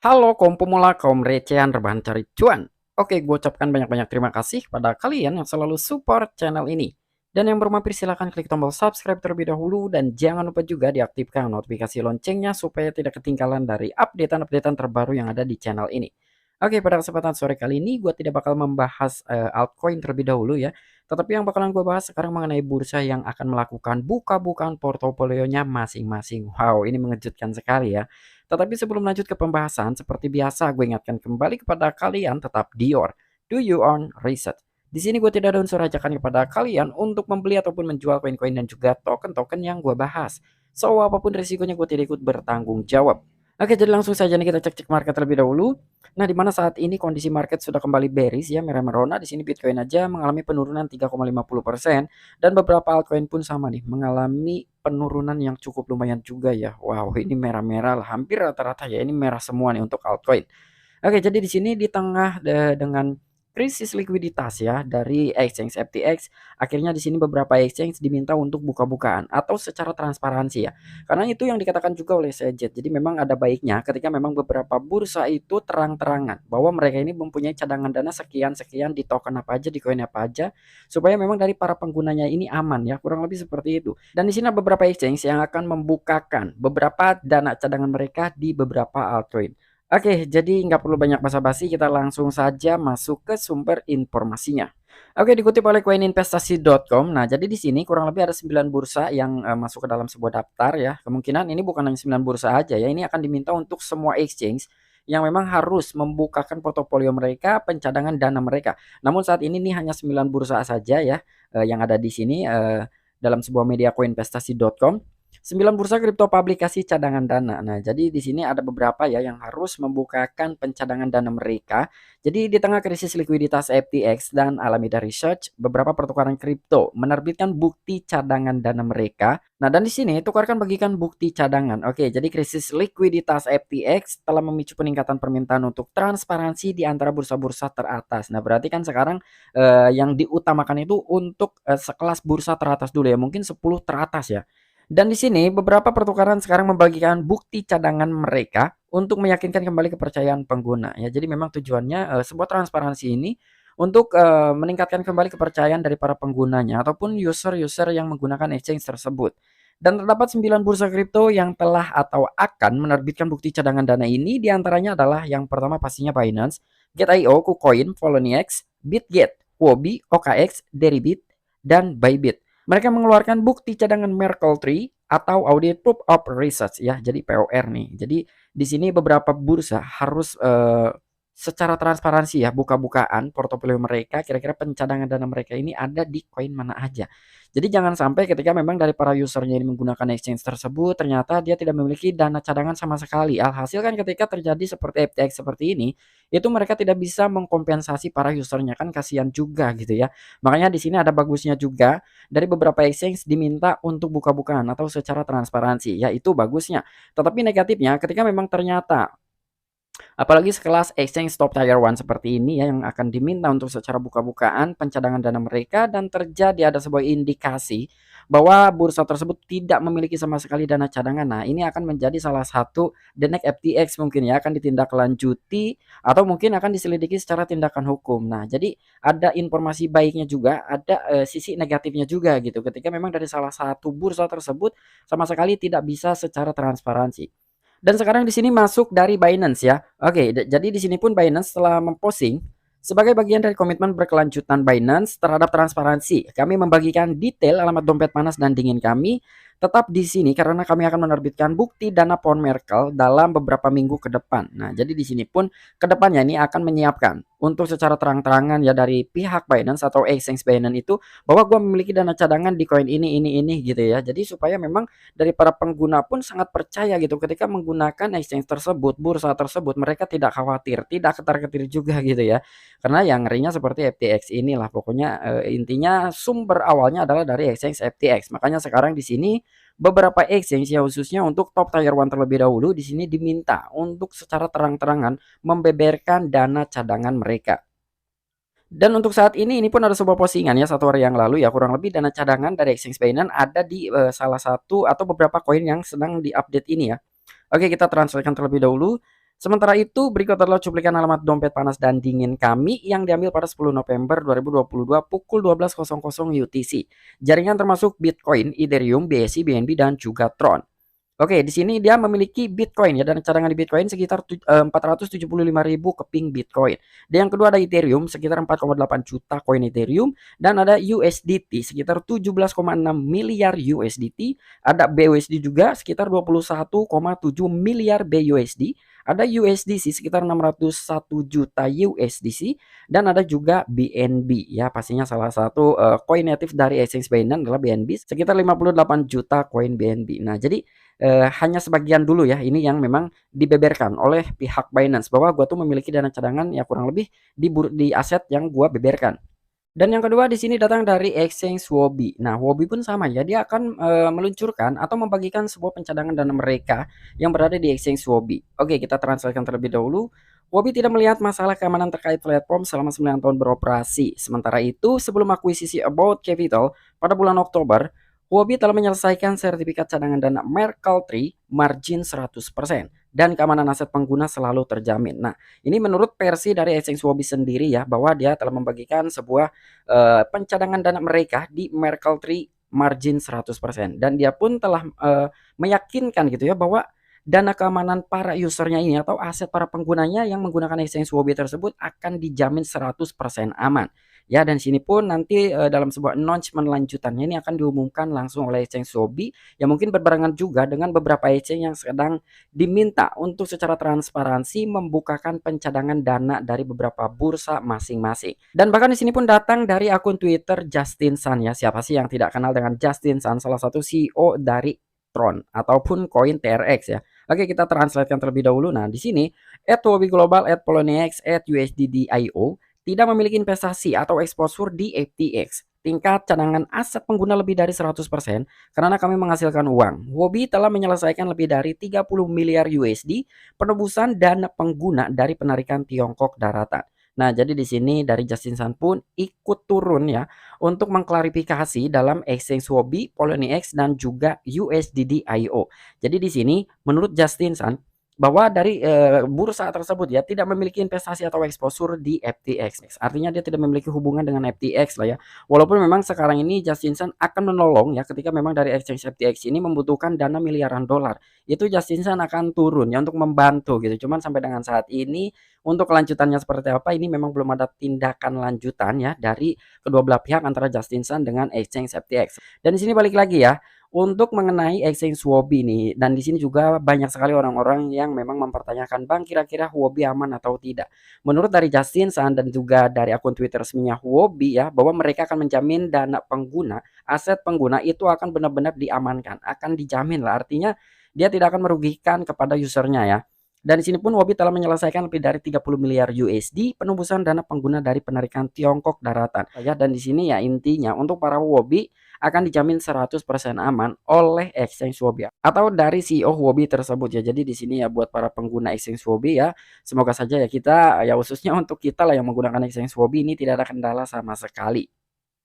Halo kaum pemula, kaum recehan rebahan cari cuan. Oke, gue ucapkan banyak-banyak terima kasih pada kalian yang selalu support channel ini. Dan yang belum mampir silahkan klik tombol subscribe terlebih dahulu dan jangan lupa juga diaktifkan notifikasi loncengnya supaya tidak ketinggalan dari updatean-updatean terbaru yang ada di channel ini. Oke, pada kesempatan sore kali ini gue tidak bakal membahas altcoin terlebih dahulu ya. Tetapi yang bakalan gue bahas sekarang mengenai bursa yang akan melakukan buka-bukaan portofolionya masing-masing. Wow, ini mengejutkan sekali ya. Tetapi sebelum lanjut ke pembahasan, seperti biasa gue ingatkan kembali kepada kalian tetap Dior, do your own research. Di sini gue tidak ada unsur ajakan kepada kalian untuk membeli ataupun menjual koin-koin dan juga token-token yang gue bahas. So, apapun risikonya gue tidak ikut bertanggung jawab. Oke, jadi langsung saja nih kita cek-cek market terlebih dahulu. Nah, di mana saat ini kondisi market sudah kembali bearish ya, merah merona. Di sini Bitcoin aja mengalami penurunan 3,50% dan beberapa altcoin pun sama nih, mengalami penurunan yang cukup lumayan juga ya. Wow, ini merah-merah lah, hampir rata-rata ya, ini merah semua nih untuk altcoin. Oke, jadi di sini di tengah dengan krisis likuiditas ya dari exchange FTX, akhirnya di sini beberapa exchange diminta untuk buka-bukaan atau secara transparansi ya. Karena itu yang dikatakan juga oleh Sejet. Jadi memang ada baiknya ketika memang beberapa bursa itu terang-terangan bahwa mereka ini mempunyai cadangan dana sekian-sekian di token apa aja, di koin apa aja, supaya memang dari para penggunanya ini aman ya, kurang lebih seperti itu. Dan di sini ada beberapa exchange yang akan membukakan beberapa dana cadangan mereka di beberapa altcoin. Oke, jadi nggak perlu banyak basa-basi, kita langsung saja masuk ke sumber informasinya. Oke, dikutip oleh koininvestasi.com. Nah, jadi di sini kurang lebih ada 9 bursa yang masuk ke dalam sebuah daftar ya. Kemungkinan ini bukan hanya 9 bursa aja ya, ini akan diminta untuk semua exchange yang memang harus membukakan portofolio mereka, pencadangan dana mereka. Namun saat ini nih hanya 9 bursa saja ya yang ada di sini dalam sebuah media koinvestasi.com. 9 bursa kripto publikasi cadangan dana. Nah, jadi di sini ada beberapa ya yang harus membukakan pencadangan dana mereka. Jadi di tengah krisis likuiditas FTX dan Alameda Research, beberapa pertukaran kripto menerbitkan bukti cadangan dana mereka. Nah, dan di sini tukarkan bagikan bukti cadangan. Oke, jadi krisis likuiditas FTX telah memicu peningkatan permintaan untuk transparansi di antara bursa-bursa teratas. Nah, berarti kan sekarang yang diutamakan itu untuk sekelas bursa teratas dulu ya, mungkin 10 teratas ya. Dan di sini beberapa pertukaran sekarang membagikan bukti cadangan mereka untuk meyakinkan kembali kepercayaan pengguna ya. Jadi memang tujuannya sebuah transparansi ini untuk meningkatkan kembali kepercayaan dari para penggunanya ataupun user-user yang menggunakan exchange tersebut. Dan terdapat 9 bursa kripto yang telah atau akan menerbitkan bukti cadangan dana ini, diantaranya adalah yang pertama pastinya Binance, Gate.io, KuCoin, Poloniex, Bitget, Huobi, OKX, Deribit, dan Bybit. Mereka mengeluarkan bukti cadangan Merkle Tree atau Audit Proof of Research ya, jadi POR nih. Jadi di sini beberapa bursa harus secara transparansi ya buka-bukaan portofolio mereka, kira-kira pencadangan dana mereka ini ada di koin mana aja. Jadi jangan sampai ketika memang dari para usernya ini menggunakan exchange tersebut ternyata dia tidak memiliki dana cadangan sama sekali. Alhasil kan ketika terjadi seperti FTX seperti ini, itu mereka tidak bisa mengkompensasi para usernya, kan kasihan juga gitu ya. Makanya di sini ada bagusnya juga dari beberapa exchange diminta untuk buka-bukaan atau secara transparansi, ya itu bagusnya. Tetapi negatifnya ketika memang ternyata apalagi sekelas exchange top tier one seperti ini ya yang akan diminta untuk secara buka-bukaan pencadangan dana mereka dan terjadi ada sebuah indikasi bahwa bursa tersebut tidak memiliki sama sekali dana cadangan. Nah, ini akan menjadi salah satu denek FTX mungkin ya akan ditindaklanjuti atau mungkin akan diselidiki secara tindakan hukum. Nah, jadi ada informasi baiknya juga, ada sisi negatifnya juga gitu ketika memang dari salah satu bursa tersebut sama sekali tidak bisa secara transparansi. Dan sekarang di sini masuk dari Binance ya. Oke, jadi di sini pun Binance telah memposting sebagai bagian dari komitmen berkelanjutan Binance terhadap transparansi. Kami membagikan detail alamat dompet panas dan dingin kami tetap di sini karena kami akan menerbitkan bukti dana Pound Merkle dalam beberapa minggu ke depan. Nah, jadi di sini pun ke depannya ini akan menyiapkan untuk secara terang-terangan ya dari pihak Binance atau exchange Binance itu bahwa gue memiliki dana cadangan di koin ini gitu ya. Jadi supaya memang dari para pengguna pun sangat percaya gitu ketika menggunakan exchange tersebut, bursa tersebut mereka tidak khawatir, tidak ketar-ketir juga gitu ya. Karena yang ngerinya seperti FTX inilah pokoknya intinya sumber awalnya adalah dari exchange FTX. Makanya sekarang di sini beberapa exchange ya khususnya untuk top tier one terlebih dahulu di sini diminta untuk secara terang-terangan membeberkan dana cadangan mereka. Dan untuk saat ini pun ada sebuah postingan ya 1 hari yang lalu ya kurang lebih dana cadangan dari exchange Binance ada di salah satu atau beberapa koin yang sedang diupdate ini ya. Oke, kita transferkan terlebih dahulu. Sementara itu, berikut adalah cuplikan alamat dompet panas dan dingin kami yang diambil pada 10 November 2022 pukul 12.00 UTC. Jaringan termasuk Bitcoin, Ethereum, BSC, BNB, dan juga Tron. Oke, di sini dia memiliki Bitcoin ya, dan cadangan di Bitcoin sekitar 475.000 keping Bitcoin. Dan yang kedua ada Ethereum sekitar 4,8 juta koin Ethereum, dan ada USDT sekitar 17,6 miliar USDT, ada BUSD juga sekitar 21,7 miliar BUSD, ada USDC sekitar 601 juta USDC, dan ada juga BNB ya, pastinya salah satu koin native dari exchange Binance adalah BNB sekitar 58 juta koin BNB. Nah, jadi hanya sebagian dulu ya, ini yang memang dibeberkan oleh pihak Binance bahwa gua tuh memiliki dana cadangan ya kurang lebih di aset yang gua beberkan. Dan yang kedua di sini datang dari exchange Huobi. Nah, Huobi pun sama ya, dia akan meluncurkan atau membagikan sebuah pencadangan dana mereka yang berada di exchange Huobi. Oke, kita translatekan terlebih dahulu. Huobi tidak melihat masalah keamanan terkait platform selama 9 tahun beroperasi. Sementara itu, sebelum akuisisi About Capital pada bulan Oktober, Huobi telah menyelesaikan sertifikat cadangan dana Merkle Tree margin 100% dan keamanan aset pengguna selalu terjamin. Nah, ini menurut versi dari exchange Huobi sendiri ya, bahwa dia telah membagikan sebuah pencadangan dana mereka di Merkle Tree margin 100% dan dia pun telah meyakinkan gitu ya bahwa dana keamanan para usernya ini atau aset para penggunanya yang menggunakan exchange Huobi tersebut akan dijamin 100% aman. Ya, dan sini pun nanti dalam sebuah announcement lanjutannya ini akan diumumkan langsung oleh exchange Huobi yang mungkin berbarengan juga dengan beberapa exchange yang sedang diminta untuk secara transparansi membukakan pencadangan dana dari beberapa bursa masing-masing. Dan bahkan di sini pun datang dari akun Twitter Justin Sun ya. Siapa sih yang tidak kenal dengan Justin Sun, salah satu CEO dari Tron ataupun koin TRX ya. Oke, kita translatekan terlebih dahulu. Nah, di sini @wobi_global, @poloniex, @usdd.io tidak memiliki investasi atau exposure di FTX. Tingkat cadangan aset pengguna lebih dari 100% karena kami menghasilkan uang. Huobi telah menyelesaikan lebih dari 30 miliar USD penebusan dana pengguna dari penarikan Tiongkok daratan. Nah, jadi di sini dari Justin Sun pun ikut turun ya untuk mengklarifikasi dalam exchange Huobi, Poloniex, dan juga USDD.io. Jadi di sini menurut Justin Sun bahwa dari bursa tersebut ya tidak memiliki investasi atau exposure di FTX. Artinya dia tidak memiliki hubungan dengan FTX lah ya. Walaupun memang sekarang ini Justin Sun akan menolong ya ketika memang dari exchange FTX ini membutuhkan dana miliaran dolar. Itu Justin Sun akan turun ya untuk membantu gitu. Cuman sampai dengan saat ini untuk kelanjutannya seperti apa ini memang belum ada tindakan lanjutan ya dari kedua belah pihak antara Justin Sun dengan exchange FTX. Dan di sini balik lagi ya untuk mengenai exchange Huobi nih, dan di sini juga banyak sekali orang-orang yang memang mempertanyakan, "Bang, kira-kira Huobi aman atau tidak?" Menurut dari Justin Sun dan juga dari akun Twitter resminya Huobi ya, bahwa mereka akan menjamin dana pengguna, aset pengguna itu akan benar-benar diamankan, akan dijamin lah. Artinya dia tidak akan merugikan kepada usernya ya. Dan di sini pun Huobi telah menyelesaikan lebih dari 30 miliar USD penembusan dana pengguna dari penarikan Tiongkok daratan. Ya, dan di sini ya intinya untuk para Huobi akan dijamin 100% aman oleh exchange Huobi atau dari CEO Huobi tersebut ya. Jadi di sini ya buat para pengguna exchange Huobi ya, semoga saja ya kita ya khususnya untuk kita lah yang menggunakan exchange Huobi ini tidak ada kendala sama sekali.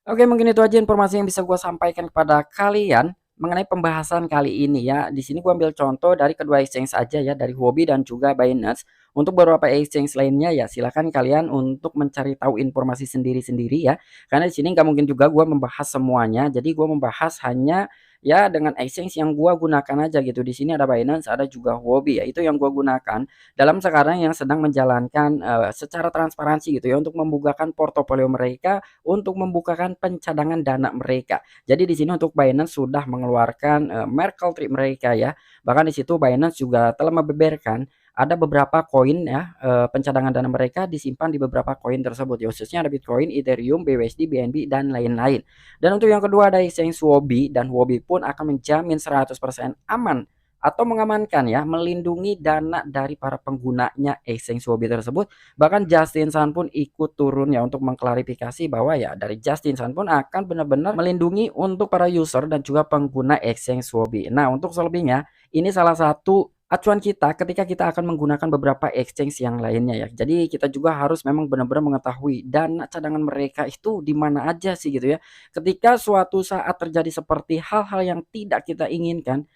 Oke, mungkin itu aja informasi yang bisa gue sampaikan kepada kalian mengenai pembahasan kali ini ya. Di sini gue ambil contoh dari kedua exchange aja ya, dari Huobi dan juga Binance. Untuk beberapa exchange lainnya ya silakan kalian untuk mencari tahu informasi sendiri-sendiri ya. Karena di sini nggak mungkin juga gue membahas semuanya. Jadi gue membahas hanya ya dengan exchange yang gue gunakan aja gitu. Di sini ada Binance, ada juga Huobi ya. Itu yang gue gunakan dalam sekarang yang sedang menjalankan secara transparansi gitu ya untuk membukakan portofolio mereka untuk membukakan pencadangan dana mereka. Jadi di sini untuk Binance sudah mengeluarkan Merkle Tree mereka ya. Bahkan di situ Binance juga telah membeberkan ada beberapa koin ya pencadangan dana mereka disimpan di beberapa koin tersebut ya, khususnya ada Bitcoin, Ethereum, BUSD, BNB, dan lain-lain. Dan untuk yang kedua ada exchange Huobi, dan Huobi pun akan menjamin 100% aman atau mengamankan ya, melindungi dana dari para penggunanya exchange Huobi tersebut. Bahkan Justin Sun pun ikut turun ya untuk mengklarifikasi bahwa ya dari Justin Sun pun akan benar-benar melindungi untuk para user dan juga pengguna exchange Huobi. Nah, untuk selebihnya ini salah satu acuan kita ketika kita akan menggunakan beberapa exchange yang lainnya ya. Jadi kita juga harus memang benar-benar mengetahui dana cadangan mereka itu di mana aja sih gitu ya. Ketika suatu saat terjadi seperti hal-hal yang tidak kita inginkan,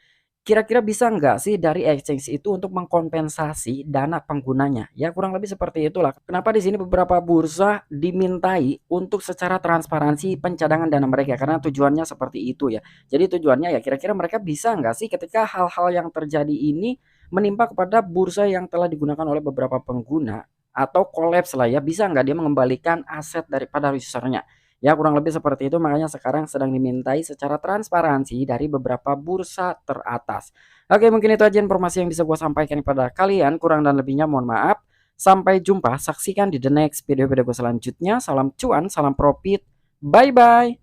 kira-kira bisa nggak sih dari exchange itu untuk mengkompensasi dana penggunanya? Ya kurang lebih seperti itulah. Kenapa di sini beberapa bursa dimintai untuk secara transparansi pencadangan dana mereka, karena tujuannya seperti itu ya. Jadi tujuannya ya kira-kira mereka bisa nggak sih ketika hal-hal yang terjadi ini menimpa kepada bursa yang telah digunakan oleh beberapa pengguna atau kolaps lah ya, bisa nggak dia mengembalikan aset daripada usernya? Ya kurang lebih seperti itu, makanya sekarang sedang dimintai secara transparansi dari beberapa bursa teratas. Oke, mungkin itu aja informasi yang bisa gue sampaikan kepada kalian. Kurang dan lebihnya mohon maaf. Sampai jumpa, saksikan di the next video-video gue selanjutnya. Salam cuan, salam profit. Bye-bye.